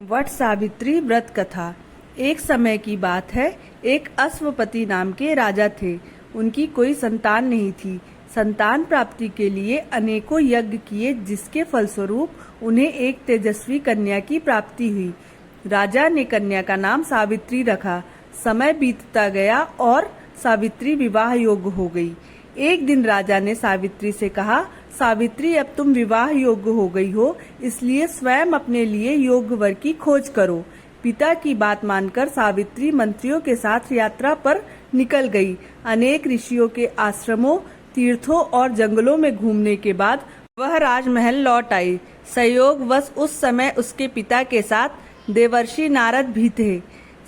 वट सावित्री व्रत कथा। एक समय की बात है, एक अश्वपति नाम के राजा थे। उनकी कोई संतान नहीं थी। संतान प्राप्ति के लिए अनेकों यज्ञ किए, जिसके फलस्वरूप उन्हें एक तेजस्वी कन्या की प्राप्ति हुई। राजा ने कन्या का नाम सावित्री रखा। समय बीतता गया और सावित्री विवाह योग्य हो गई। एक दिन राजा ने सावित्री से कहा, सावित्री, अब तुम विवाह योग्य हो गई हो, इसलिए स्वयं अपने लिए योग्य वर की खोज करो। पिता की बात मानकर सावित्री मंत्रियों के साथ यात्रा पर निकल गई। अनेक ऋषियों के आश्रमों, तीर्थों और जंगलों में घूमने के बाद वह राजमहल लौट आई। संयोगवश उस समय उसके पिता के साथ देवर्षि नारद भी थे।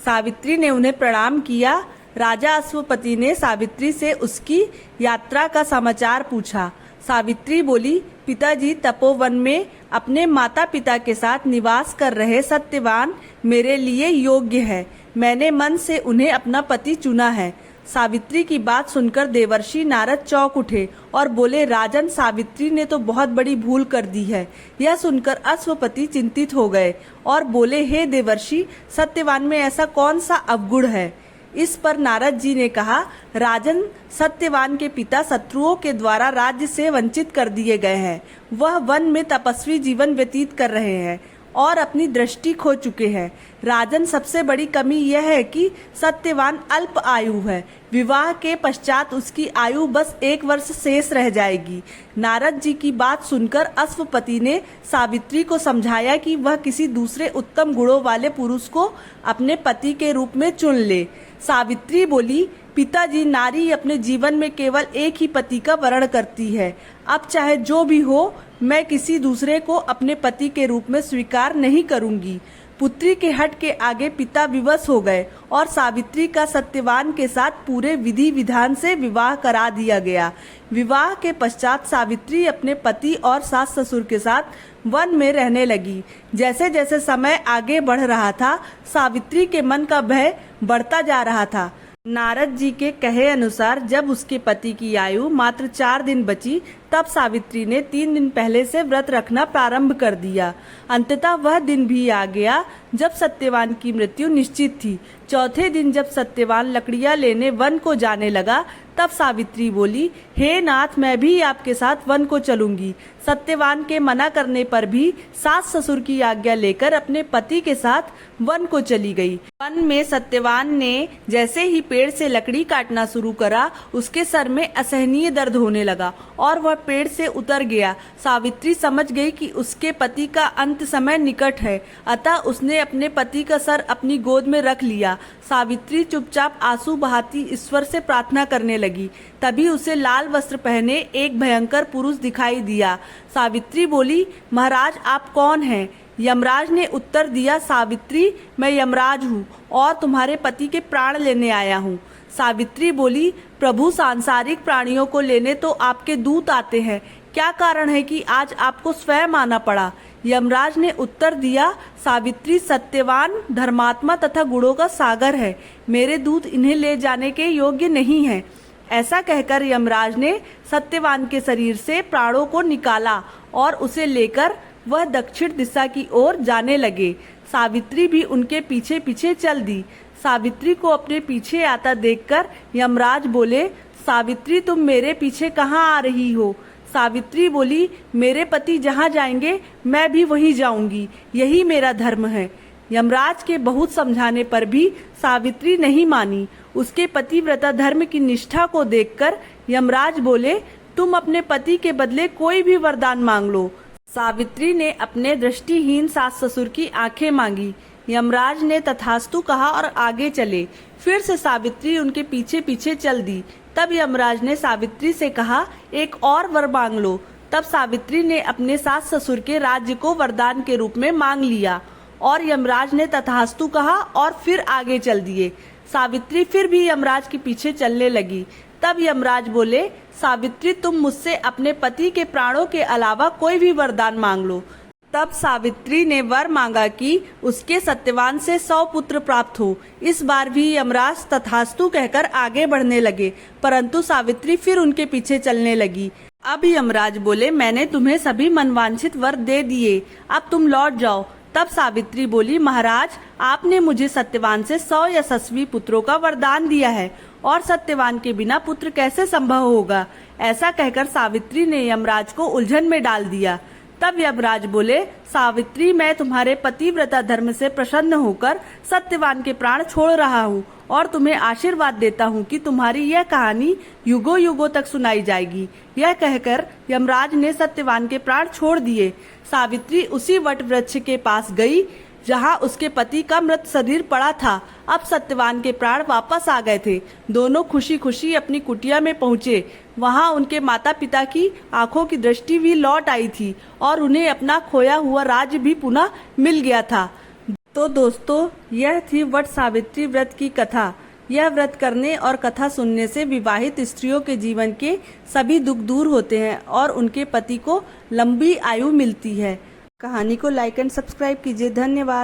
सावित्री ने उन्हें प्रणाम किया। राजा अश्वपति ने सावित्री से उसकी यात्रा का समाचार पूछा। सावित्री बोली, पिताजी, तपोवन में अपने माता पिता के साथ निवास कर रहे सत्यवान मेरे लिए योग्य है। मैंने मन से उन्हें अपना पति चुना है। सावित्री की बात सुनकर देवर्षि नारद चौंक उठे और बोले, राजन, सावित्री ने तो बहुत बड़ी भूल कर दी है। यह सुनकर अश्वपति चिंतित हो गए और बोले, हे देवर्षि, सत्यवान में ऐसा कौन सा अवगुण है? इस पर नारद जी ने कहा, राजन, सत्यवान के पिता शत्रुओं के द्वारा राज्य से वंचित कर दिए गए हैं। वह वन में तपस्वी जीवन व्यतीत कर रहे हैं और अपनी दृष्टि खो चुके हैं। राजन, सबसे बड़ी कमी यह है कि सत्यवान अल्प आयु है। विवाह के पश्चात उसकी आयु बस 1 वर्ष शेष रह जाएगी। नारद जी की बात सुनकर अश्वपति ने सावित्री को समझाया कि वह किसी दूसरे उत्तम गुणों वाले पुरुष को अपने पति के रूप में चुन ले। सावित्री बोली, पिताजी, नारी अपने जीवन में केवल एक ही पति का वरण करती है। अब चाहे जो भी हो, मैं किसी दूसरे को अपने पति के रूप में स्वीकार नहीं करूंगी। पुत्री के हट के आगे पिता विवश हो गए और सावित्री का सत्यवान के साथ पूरे विधि विधान से विवाह करा दिया गया। विवाह के पश्चात सावित्री अपने पति और सास ससुर के साथ वन में रहने लगी। जैसे जैसे समय आगे बढ़ रहा था, सावित्री के मन का भय बढ़ता जा रहा था। नारद जी के कहे अनुसार जब उसके पति की आयु मात्र 4 दिन बची, तब सावित्री ने 3 दिन पहले से व्रत रखना प्रारंभ कर दिया। अंततः वह दिन भी आ गया जब सत्यवान की मृत्यु निश्चित थी। चौथे दिन जब सत्यवान लकड़ियां लेने वन को जाने लगा, तब सावित्री बोली, हे नाथ, मैं भी आपके साथ वन को चलूंगी। सत्यवान के मना करने पर भी सास ससुर की आज्ञा लेकर अपने पति के साथ वन को चली गई। वन में सत्यवान ने जैसे ही पेड़ से लकड़ी काटना शुरू करा, उसके सर में असहनीय दर्द होने लगा और वह पेड़ से उतर गया। सावित्री समझ गई कि उसके पति का अंत समय निकट है, अतः उसने अपने पति का सर अपनी गोद में रख लिया। सावित्री चुपचाप आंसू बहाती ईश्वर से प्रार्थना करने लगी। तभी उसे लाल वस्त्र पहने एक भयंकर पुरुष दिखाई दिया। सावित्री बोली, महाराज, आप कौन हैं? यमराज ने उत्तर दिया, सावित्री, मैं यमराज हूँ और तुम्हारे पति के प्राण लेने आया हूँ। सावित्री बोली, प्रभु, सांसारिक प्राणियों को लेने तो आपके दूत आते हैं, क्या कारण है कि आज आपको स्वयं आना पड़ा? यमराज ने उत्तर दिया, सावित्री, सत्यवान धर्मात्मा तथा गुणों का सागर है। मेरे दूत इन्हें ले जाने के योग्य नहीं हैं। ऐसा कहकर यमराज ने सत्यवान के शरीर से प्राणों को निकाला और उसे लेकर वह दक्षिण दिशा की ओर जाने लगे। सावित्री भी उनके पीछे पीछे चल दी। सावित्री को अपने पीछे आता देखकर यमराज बोले, सावित्री, तुम मेरे पीछे कहाँ आ रही हो? सावित्री बोली, मेरे पति जहाँ जाएंगे मैं भी वहीं जाऊंगी, यही मेरा धर्म है। यमराज के बहुत समझाने पर भी सावित्री नहीं मानी। उसके पतिव्रता धर्म की निष्ठा को देखकर यमराज बोले, तुम अपने पति के बदले कोई भी वरदान मांग लो। सावित्री ने अपने दृष्टिहीन सास ससुर की आंखें मांगी। यमराज ने तथास्तु कहा और आगे चले। फिर से सावित्री उनके पीछे पीछे चल दी। तब यमराज ने सावित्री से कहा, एक और वर मांग लो। तब सावित्री ने अपने सास ससुर के राज्य को वरदान के रूप में मांग लिया और यमराज ने तथास्तु कहा और फिर आगे चल दिए। सावित्री फिर भी यमराज के पीछे चलने लगी। तब यमराज बोले, सावित्री, तुम मुझसे अपने पति के प्राणों के अलावा कोई भी वरदान मांग लो। तब सावित्री ने वर मांगा कि उसके सत्यवान से 100 पुत्र प्राप्त हो। इस बार भी यमराज तथास्तु कहकर आगे बढ़ने लगे, परंतु सावित्री फिर उनके पीछे चलने लगी। अब यमराज बोले, मैंने तुम्हें सभी मनवांछित वर दे दिए, अब तुम लौट जाओ। तब सावित्री बोली, महाराज, आपने मुझे सत्यवान से 100 यशस्वी पुत्रों का वरदान दिया है और सत्यवान के बिना पुत्र कैसे संभव होगा। ऐसा कहकर सावित्री ने यमराज को उलझन में डाल दिया। तब यमराज बोले, सावित्री, मैं तुम्हारे पतिव्रता धर्म से प्रसन्न होकर सत्यवान के प्राण छोड़ रहा हूँ और तुम्हें आशीर्वाद देता हूँ कि तुम्हारी यह कहानी युगों युगों तक सुनाई जाएगी। यह कहकर यमराज ने सत्यवान के प्राण छोड़ दिए। सावित्री उसी वट वृक्ष के पास गई जहाँ उसके पति का मृत शरीर पड़ा था। अब सत्यवान के प्राण वापस आ गए थे। दोनों खुशी खुशी अपनी कुटिया में पहुँचे। वहाँ उनके माता पिता की आंखों की दृष्टि भी लौट आई थी और उन्हें अपना खोया हुआ राज्य भी पुनः मिल गया था। तो दोस्तों, यह थी वट सावित्री व्रत की कथा। यह व्रत करने और कथा सुनने से विवाहित स्त्रियों के जीवन के सभी दुख दूर होते हैं और उनके पति को लंबी आयु मिलती है। कहानी को लाइक एंड सब्सक्राइब कीजिए। धन्यवाद।